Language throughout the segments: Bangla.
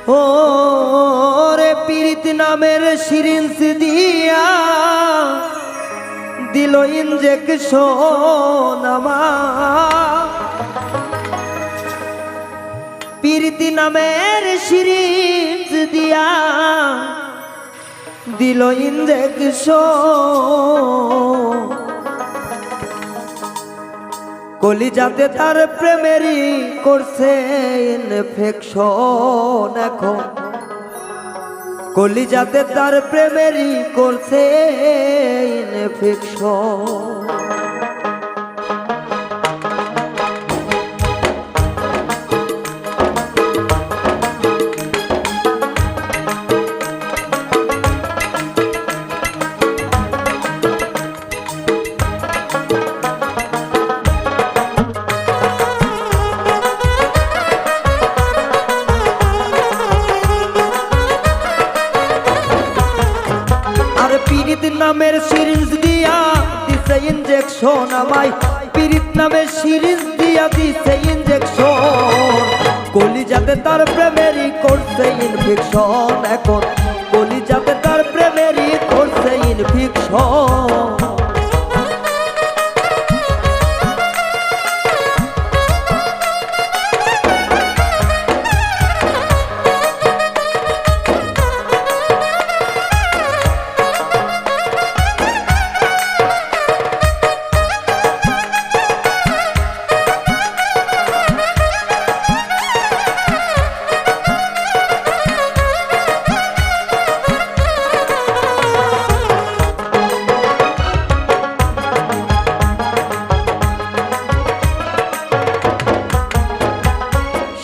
ও রে পীড়িত নামের সিরিঞ্জ দিয়া দিল ইনজেকশন আমার। পীড়িত নামের সিরিঞ্জ দিয়া দিল ইনজেকশন। কলিজাতে তার প্রেমেরই করছে ইনফেকশন। এখন কলিজাতে তার প্রেমেরই করছে ইনফেকশন। পীড়িত নামের সিরিঞ্জ দিয়া দিছে ইনজেকশন আমায়। পীড়িত নামের সিরিঞ্জ দিয়া দিছে ইনজেকশন। কলিজাতে তার প্রেমেরই করছে ইনফেকশন। এখন কলিজাতে তার প্রেমেরই করছে ইনফেকশন।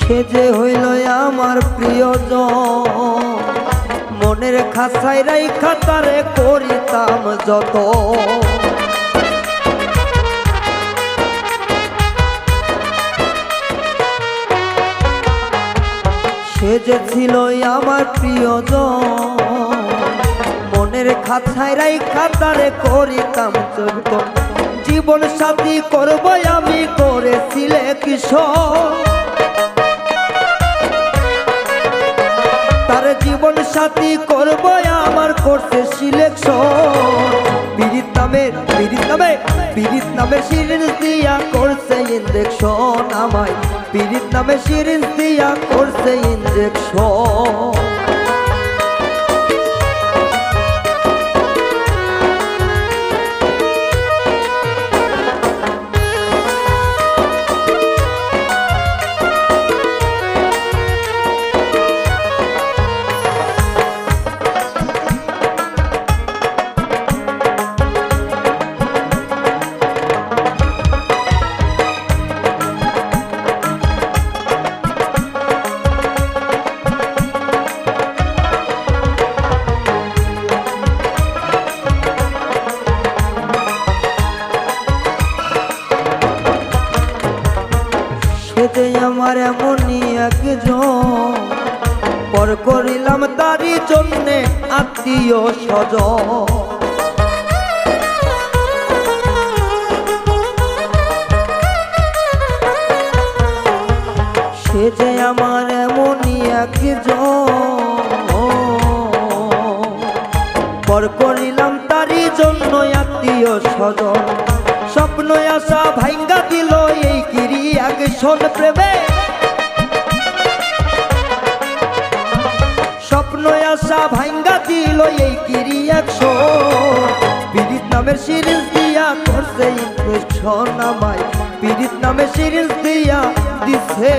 সে যে হইল আমার প্রিয়জন, মনের খাঁচায় রাইখা তারে করিতাম যত। সে যে ছিল আমার প্রিয়জন, মনের খাঁচায় রাইখা তারে করিতাম যত। জীবন সাথী করব আমি করে সিলেকশন। তার জীবন সাথী করব আমার করছে সিলেকশন। পীড়িত নামে সিরিঞ্জ দিয়া করছে ইনজেকশন আমায়। পীড়িত নামে সিরিঞ্জ দিয়া করছে ইনজেকশন। সেতে আমার এমনই একজন, পর করিলাম তারই জন্যে আত্মীয় স্বজন। সে যে আমার এমনই একজন, পর করিলাম তারই জন্য আত্মীয় স্বজন। স্বপ্ন আশা ভাঙ্গা দিল এই কিরি অ্যাকশন প্রেমে। স্বপ্ন আশা ভাঙ্গা দিল এই কিরি অ্যাকশন। পীড়িত নামের সিরিঞ্জ দিয়া করছে ইনফেকশন আমায়। পীড়িত নামের সিরিঞ্জ দিয়া দিছে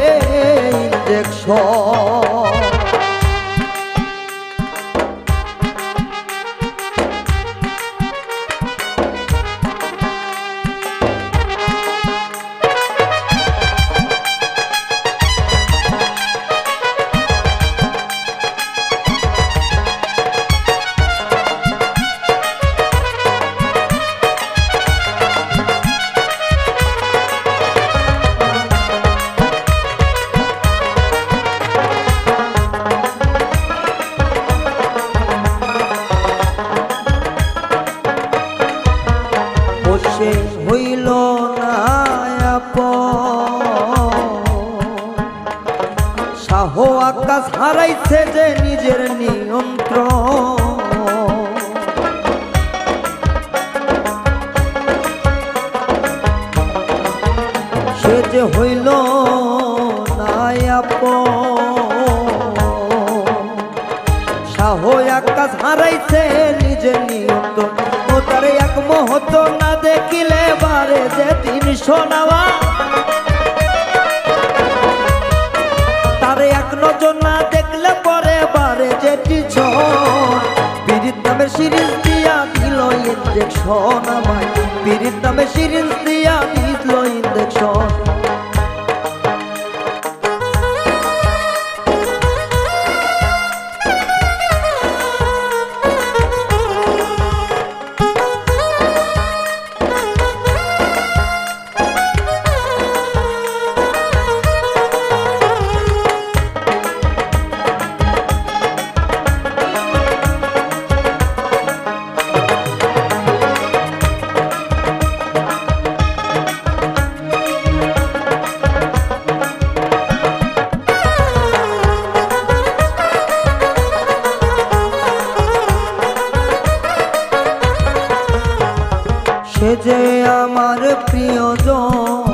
ইনজেকশন। শাহ আকাশ হারাইছে যে নিজের নিয়ন্ত্রণ, সে যে হইল না আপন। শাহ আকাশ হারাইছে নিজের নিয়ন্ত্রণ, ও তার এক মুহূর্ত না দেখিলে বারে যে 300 নেওয়া, তার এক নজর না দেখলে পরে বারে যে 300। পীড়িত নামে সিরিজ দিয়া দিল ইঞ্জেকশন আমায়, পীড়িত নামে সিরিজ দিয়া দিল ইঞ্জেকশন। সে যে আমার প্রিয়জন,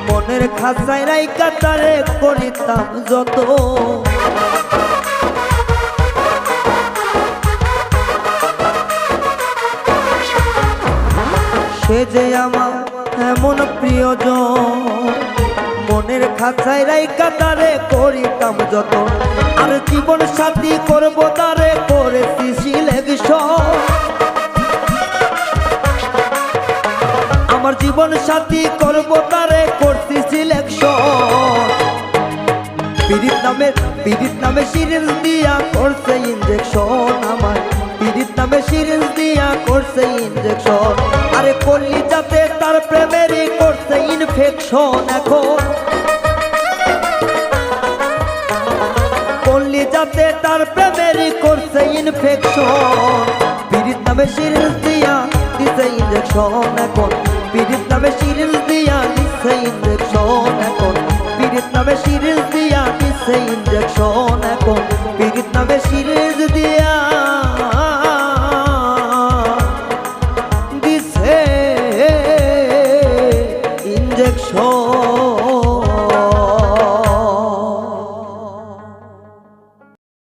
মনের খাঁচায় রাইখা তারে করিতাম যত, সে যে আমার এমন প্রিয়জন, মনের খাঁচায় রাইখা তারে করিতাম যত। আর জীবন সাথী করব তারে করেছি সিলেকশন, আমার জীবন সাথী করব তারে করছি সিলেকশন। পীড়িত নামে সিরিজ দিয়া করছে ইঞ্জেকশন আমার, পীড়িত নামে সিরিজ দিয়া করছে ইঞ্জেকশন। আরে করলি যাতে তার প্রেমেরই করছে ইনফেকশন এখন, করলি যাতে তার প্রেমেরই করছে ইনফেকশন। পীড়িত নামে সিরিজ দিয়া দিছে ইঞ্জেকশন এখন, পীড়িত নামে সিরিজ দিয়া দিছে ইঞ্জেকশন এখন, পীড়িত নামে সিরিজ দিয়া দিছে ইঞ্জেকশন এখন, পীড়িত নামে সিরিজ